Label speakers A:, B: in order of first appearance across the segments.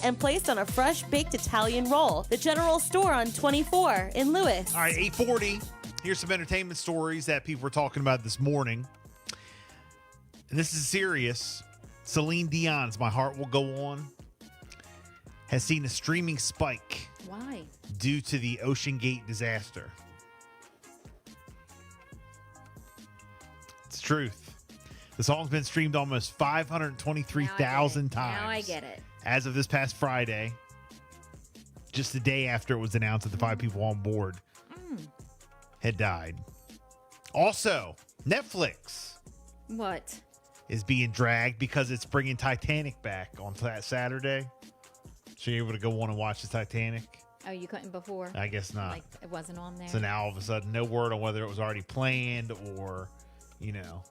A: and placed on a fresh baked Italian roll. The General Store on 24 in Lewis.
B: All right, 8:40. Here's some entertainment stories that people were talking about this morning. And this is serious. Celine Dion's My Heart Will Go On has seen a streaming spike.
C: Why?
B: Due to the Ocean Gate disaster. It's truth. The song's been streamed almost 523,000 times.
C: Now I get it.
B: As of this past Friday, just the day after it was announced that the 5 people on board had died. Also, Netflix
C: What?
B: is being dragged because it's bringing Titanic back on that Saturday. So you're able to go on and watch the Titanic?
C: Oh, you couldn't before?
B: I guess not.
C: Like it wasn't on there?
B: So now all of a sudden, no word on whether it was already planned or, you know.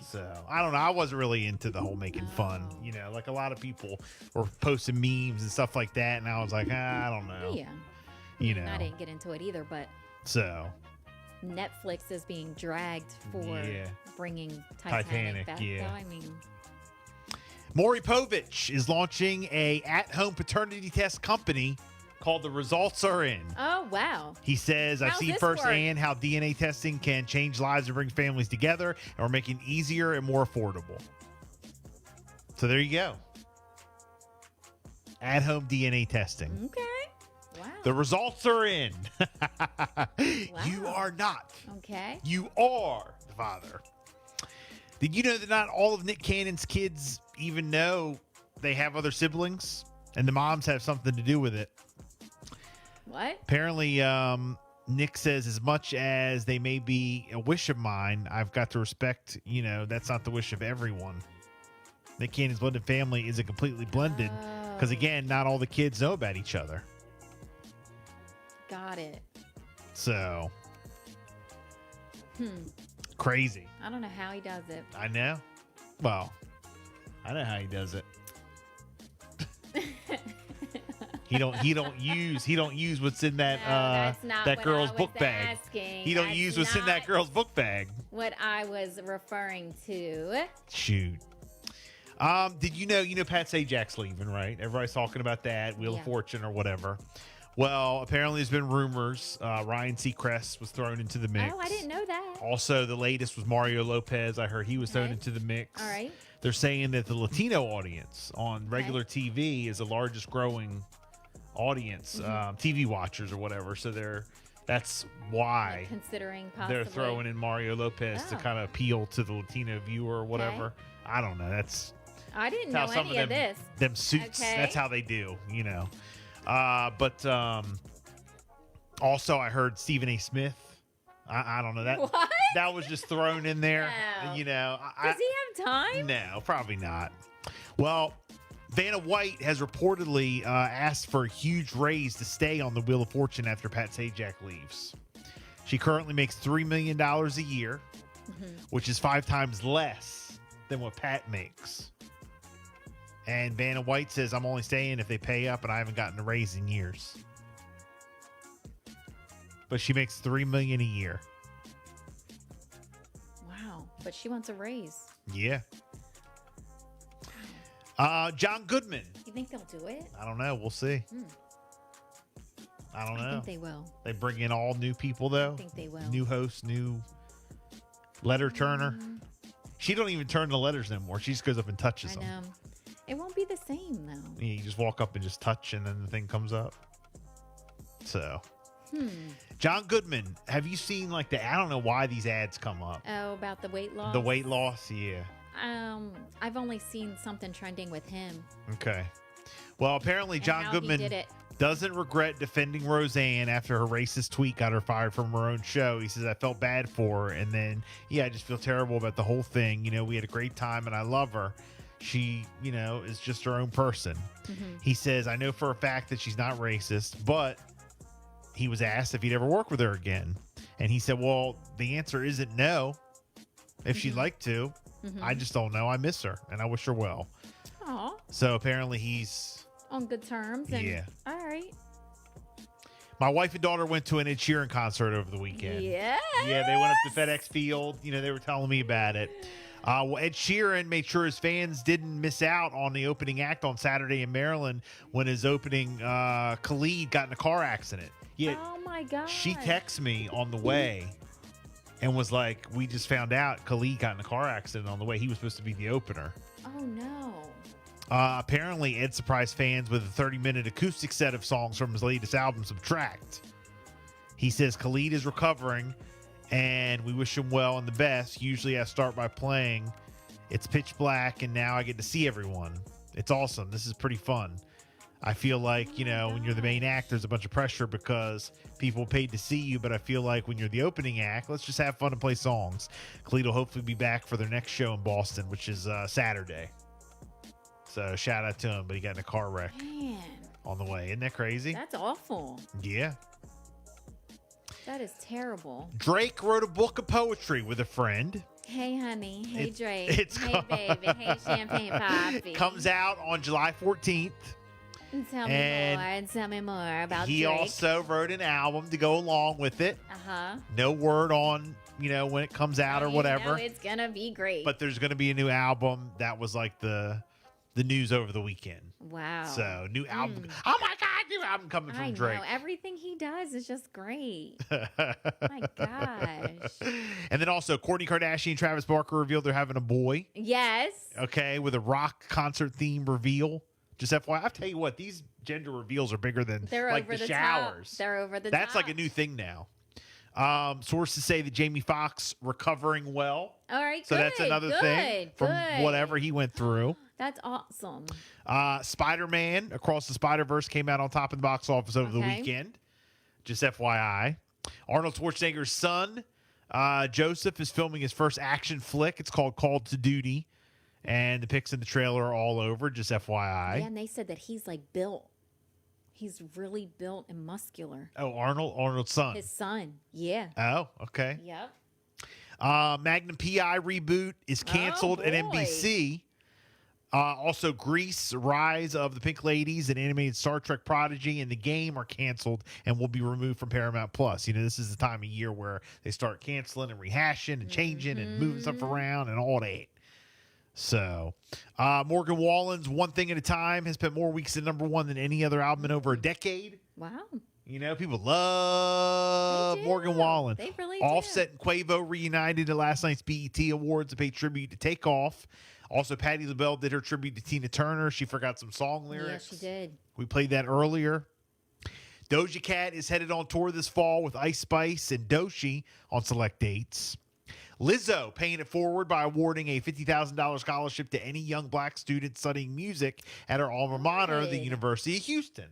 B: So I don't know. I wasn't really into the whole making fun. You know, like a lot of people were posting memes and stuff like that. And I was like, I don't know.
C: Yeah.
B: You know.
C: I didn't get into it either, but
B: So
C: Netflix is being dragged for bringing
B: Titanic
C: back.
B: yeah.
C: Though. I mean,
B: Maury Povich is launching a at-home paternity test company called The Results Are In.
C: oh wow.
B: He says, I've
C: How's
B: seen
C: this
B: firsthand how DNA testing can change lives and bring families together, and we're making it easier and more affordable. So there you go. At-home DNA testing.
C: Okay. Wow.
B: The results are in. You
C: Wow.
B: are not.
C: Okay.
B: You are the father. Did you know that not all of Nick Cannon's kids even know they have other siblings? And the moms have something to do with it.
C: What?
B: Apparently, Nick says, as much as they may be a wish of mine, I've got to respect, you know, that's not the wish of everyone. Nick Cannon's blended family isn't completely blended because, again, not all the kids know about each other.
C: Got it.
B: So, crazy.
C: I don't know how he does it.
B: I know. Well, I know how he does it. He don't use what's in that
C: that's not
B: that
C: what
B: girl's
C: I was
B: book bag.
C: asking.
B: He don't
C: That's
B: use what's in that
C: not
B: girl's book bag.
C: What I was referring to.
B: Shoot. Did you know Pat Sajak's leaving, right? Everybody's talking about that, Wheel of Fortune or whatever. Well, apparently there's been rumors. Ryan Seacrest was thrown into the mix.
C: Oh, I didn't know that.
B: Also, the latest was Mario Lopez. I heard he was thrown into the mix.
C: All right.
B: They're saying that the Latino audience on regular TV is the largest growing audience, TV watchers or whatever. So that's why
C: Considering possibly.
B: they're throwing in Mario Lopez to kind of appeal to the Latino viewer or whatever. I don't know. That's
C: I didn't
B: how
C: know
B: some
C: any
B: of
C: of
B: them,
C: this.
B: them suits.
C: Okay.
B: That's how they do, you know. But also I heard Stephen A. Smith. I don't know that.
C: What?
B: That was just thrown in there.
C: No.
B: You know.
C: Does he have time?
B: No, probably not. Well, Vanna White has reportedly asked for a huge raise to stay on the Wheel of Fortune after Pat Sajak leaves. She currently makes $3 million a year, which is 5 times less than what Pat makes. And Vanna White says, I'm only staying if they pay up, and I haven't gotten a raise in years. But she makes $3 million a year.
C: Wow. But she wants a raise.
B: Yeah. John Goodman.
C: You think they'll do it?
B: I don't know. We'll see. I don't know.
C: I think they will.
B: They bring in all new people, though.
C: I think they will.
B: New host, new letter turner. She don't even turn the letters anymore. She just goes up and touches
C: I
B: them.
C: know. It won't be the same, though.
B: You just walk up and just touch, and then the thing comes up. So, John Goodman, have you seen like I don't know why these ads come up.
C: Oh, about the weight loss?
B: The weight loss, yeah.
C: I've only seen something trending with him.
B: Okay. Well, apparently
C: And
B: John
C: how
B: Goodman
C: he did it.
B: doesn't regret defending Roseanne after her racist tweet got her fired from her own show. He says, I felt bad for her. And then, I just feel terrible about the whole thing. You know, we had a great time and I love her. She, is just her own person. He says, I know for a fact that she's not racist, but he was asked if he'd ever work with her again. And he said, well, the answer isn't no. If she'd like to, I just don't know. I miss her and I wish her well.
C: Aw.
B: So apparently he's
C: On good terms. And,
B: Yeah.
C: All right.
B: My wife and daughter went to an Ed Sheeran concert over the weekend.
C: Yeah.
B: Yeah, they went up to FedEx Field. They were telling me about it. Well, Ed Sheeran made sure his fans didn't miss out on the opening act on Saturday in Maryland when his opening Khalid got in a car accident. Yeah,
C: Oh my God.
B: she texted me on the way and was like, "We just found out Khalid got in a car accident on the way. He was supposed to be the opener."
C: Oh no.
B: Apparently, Ed surprised fans with a 30-minute acoustic set of songs from his latest album, Subtract. He says Khalid is recovering, and we wish him well and the best. Usually I start by playing It's Pitch Black, and now I get to see everyone. It's awesome. This is pretty fun. I feel like, when you're the main act, there's a bunch of pressure because people paid to see you, but I feel like when you're the opening act, let's just have fun and play songs. Khalid will hopefully be back for their next show in Boston, which is Saturday. So shout out to him, but he got in a car wreck
C: Man,
B: on the way. Isn't that crazy?
C: that's awful.
B: Yeah.
C: That is terrible.
B: Drake wrote a book of poetry with a friend.
C: Hey, honey. Hey,
B: It's-
C: Drake.
B: it's
C: hey,
B: called-
C: baby. Hey, champagne poppy.
B: Comes out on July 14th.
C: Tell me
B: and
C: more. And tell me more about
B: He
C: Drake.
B: also wrote an album to go along with it.
C: Uh-huh.
B: No word on, when it comes out or
C: You
B: whatever.
C: know it's going to be great.
B: But there's going to be a new album. That was like the news over the weekend.
C: wow.
B: So, new album. Oh my God, new album coming
C: I
B: from Drake.
C: know. Everything he does is just great. My gosh.
B: And then also, Kourtney Kardashian and Travis Barker revealed they're having a boy.
C: Yes.
B: Okay, with a rock concert theme reveal. Just FYI, I'll tell you what, these gender reveals are bigger than
C: They're
B: like
C: over
B: the
C: the
B: showers.
C: top. They're over the
B: That's
C: top.
B: like a new thing now. Sources say that Jamie Foxx recovering well.
C: All right,
B: So
C: good,
B: that's another
C: good,
B: thing from
C: good.
B: whatever he went through.
C: That's awesome.
B: Spider-Man Across the Spider-Verse came out on top of the box office over the
C: Okay.
B: weekend. Just FYI. Arnold Schwarzenegger's son, Joseph, is filming his first action flick. It's called Called to Duty. And the pics in the trailer are all over, just FYI.
C: Yeah, and they said that he's like built. He's really built and muscular.
B: Oh, Arnold's son.
C: His son. Yeah.
B: Oh, okay.
C: Yep.
B: Magnum PI reboot is canceled at
C: boy.
B: NBC. Also, Grease, Rise of the Pink Ladies, and animated Star Trek Prodigy and The Game are canceled and will be removed from Paramount Plus. This is the time of year where they start canceling and rehashing and changing and moving stuff around and all that. So, Morgan Wallen's One Thing at a Time has spent more weeks at number one than any other album in over a decade.
C: Wow.
B: People love
C: They do.
B: Morgan Wallen.
C: They really do.
B: Offset and Quavo reunited at last night's BET Awards to pay tribute to Takeoff. Also, Patti LaBelle did her tribute to Tina Turner. She forgot some song lyrics.
C: Yeah, she did.
B: We played that earlier. Doja Cat is headed on tour this fall with Ice Spice and Doechii on select dates. Lizzo paying it forward by awarding a $50,000 scholarship to any young black student studying music at her alma mater, the
C: Good.
B: University of Houston.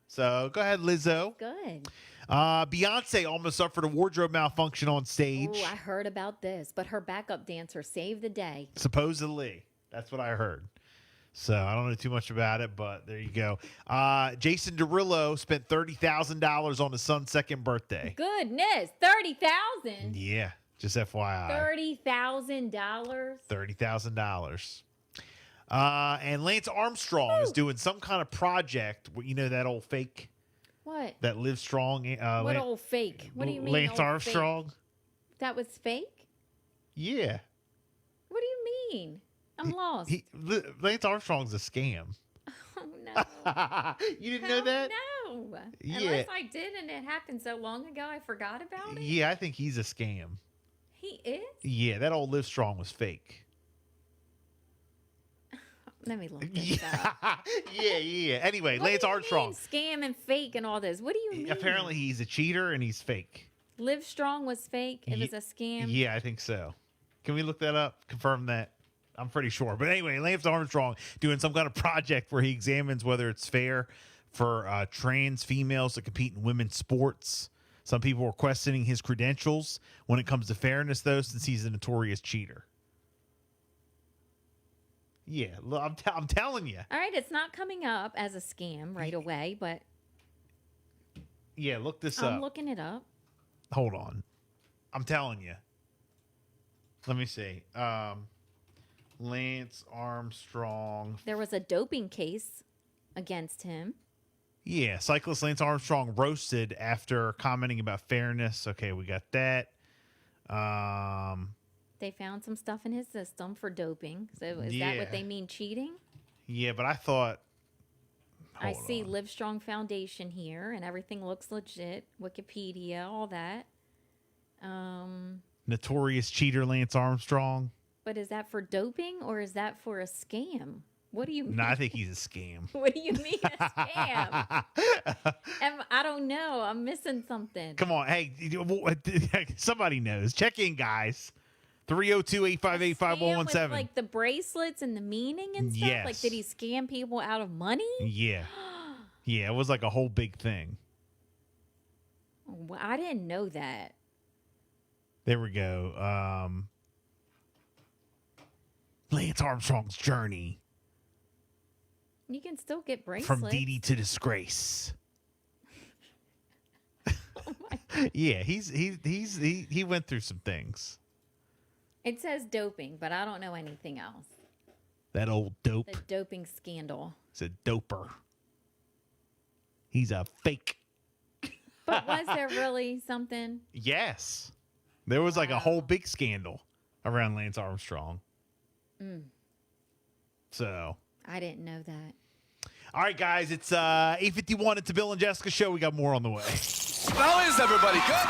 B: So go ahead, Lizzo.
C: Good.
B: Beyonce almost suffered a wardrobe malfunction on stage.
C: Ooh, I heard about this, but her backup dancer saved the day.
B: Supposedly. That's what I heard. So I don't know too much about it, but there you go. Jason Derulo spent $30,000 on his son's second birthday.
C: Goodness, 30,000.
B: Yeah, just FYI.
C: $30,000.
B: $30,000. And Lance Armstrong is doing some kind of project. That old fake
C: What?
B: that Live Strong.
C: What old fake? What do you mean?
B: Lance
C: old
B: Armstrong.
C: Fake? That was fake?
B: Yeah.
C: What do you mean? I'm lost.
B: Lance Armstrong's a scam.
C: Oh no.
B: You didn't know that?
C: No.
B: Yeah.
C: Unless I did and it happened so long ago I forgot about it.
B: Yeah, I think he's a scam.
C: He is?
B: Yeah, that old Live Strong was fake.
C: Let me look this up.
B: yeah. Anyway,
C: What
B: Lance
C: do you
B: Armstrong.
C: mean, scam and fake and all this. What do you mean?
B: Apparently, he's a cheater and he's fake.
C: Live Strong was fake. It was a scam.
B: Yeah, I think so. Can we look that up? Confirm that? I'm pretty sure. But anyway, Lance Armstrong doing some kind of project where he examines whether it's fair for trans females to compete in women's sports. Some people are questioning his credentials when it comes to fairness, though, since he's a notorious cheater. Yeah, look, I'm telling you.
C: All right, it's not coming up as a scam right away, but
B: Yeah, look this
C: I'm
B: up.
C: looking it up.
B: Hold on. I'm telling you. Let me see. Lance Armstrong.
C: There was a doping case against him.
B: Yeah, cyclist Lance Armstrong roasted after commenting about fairness. Okay, we got that.
C: They found some stuff in his system for doping. So is that
B: Yeah.
C: what they mean, cheating?
B: Yeah, but I thought.
C: I
B: Hold
C: see
B: on.
C: Livestrong Foundation here, and everything looks legit. Wikipedia, all that.
B: Notorious cheater Lance Armstrong.
C: But is that for doping or is that for a scam? What do you mean?
B: No, I think he's a scam.
C: What do you mean a scam? I don't know. I'm missing something.
B: Come on. Hey, somebody knows. Check in, guys. 302-858-5117.
C: Scam with, like the bracelets and the meaning and stuff?
B: Yes.
C: Like, did he scam people out of money?
B: Yeah. Yeah, it was like a whole big thing.
C: Well, I didn't know that.
B: There we go. Lance Armstrong's journey
C: You can still get bracelets.
B: from Dee to disgrace. Yeah, he went through some things.
C: It says doping, but I don't know anything else.
B: That old dope
C: The doping scandal.
B: is a doper. He's a fake.
C: But was there really something?
B: Yes. There was like a whole big scandal around Lance Armstrong. So,
C: I didn't know that.
B: all right, guys, it's 8:51. It's the Bill and Jessica show. We got more on the way.
D: How is everybody? Good?